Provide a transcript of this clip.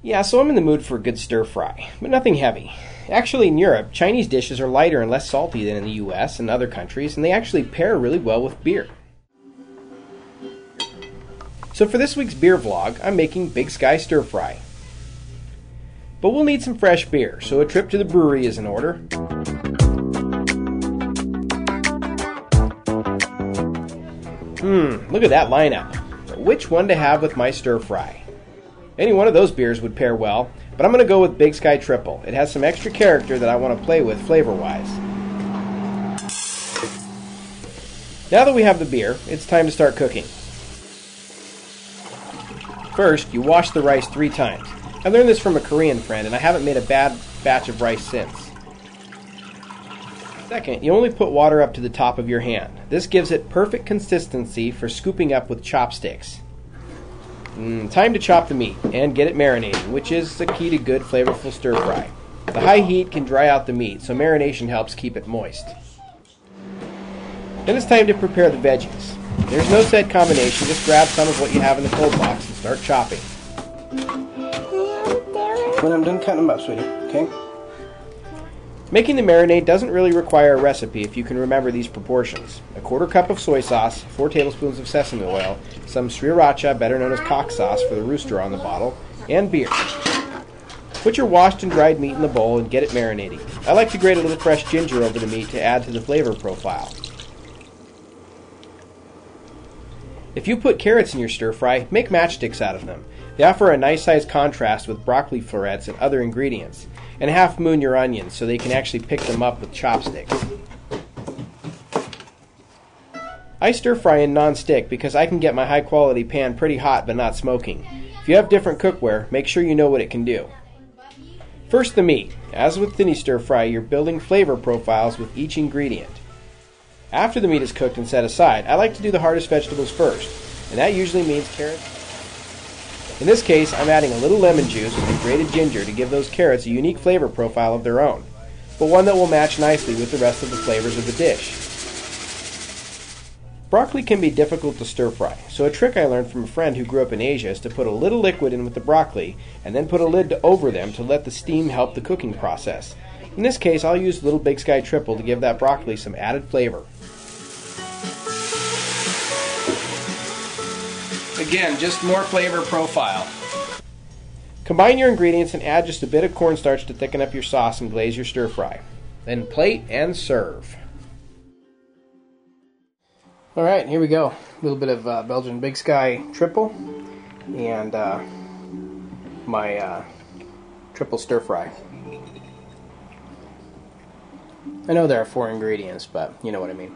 Yeah, so I'm in the mood for a good stir fry, but nothing heavy. Actually, in Europe, Chinese dishes are lighter and less salty than in the US and other countries, and they actually pair really well with beer. So for this week's beer vlog, I'm making Big Sky Stir Fry. But we'll need some fresh beer, so a trip to the brewery is in order. Look at that lineup. Which one to have with my stir fry? Any one of those beers would pair well, but I'm going to go with Big Sky Triple. It has some extra character that I want to play with flavor-wise. Now that we have the beer, it's time to start cooking. First, you wash the rice 3 times. I learned this from a Korean friend, and I haven't made a bad batch of rice since. Second, you only put water up to the top of your hand. This gives it perfect consistency for scooping up with chopsticks. Time to chop the meat and get it marinating, which is the key to good, flavorful stir fry. The high heat can dry out the meat, so marination helps keep it moist. Then it's time to prepare the veggies. There's no set combination, just grab some of what you have in the cold box and start chopping. When I'm done cutting them up, sweetie, okay? Making the marinade doesn't really require a recipe if you can remember these proportions. 1/4 cup of soy sauce, 4 tablespoons of sesame oil, some sriracha, better known as cock sauce for the rooster on the bottle, and beer. Put your washed and dried meat in the bowl and get it marinating. I like to grate a little fresh ginger over the meat to add to the flavor profile. If you put carrots in your stir fry, make matchsticks out of them. They offer a nice size contrast with broccoli florets and other ingredients. And half moon your onions so they can actually pick them up with chopsticks. I stir fry in non-stick because I can get my high quality pan pretty hot but not smoking. If you have different cookware, make sure you know what it can do. First, the meat. As with any stir fry, you're building flavor profiles with each ingredient. After the meat is cooked and set aside, I like to do the hardest vegetables first, and that usually means carrots. In this case, I'm adding a little lemon juice and grated ginger to give those carrots a unique flavor profile of their own, but one that will match nicely with the rest of the flavors of the dish. Broccoli can be difficult to stir fry, so a trick I learned from a friend who grew up in Asia is to put a little liquid in with the broccoli and then put a lid over them to let the steam help the cooking process. In this case, I'll use Little Big Sky Triple to give that broccoli some added flavor. Again, just more flavor profile. Combine your ingredients and add just a bit of cornstarch to thicken up your sauce and glaze your stir fry. Then plate and serve. Alright, here we go. A little bit of Belgian Big Sky Triple and my triple stir fry. I know there are 4 ingredients, but you know what I mean.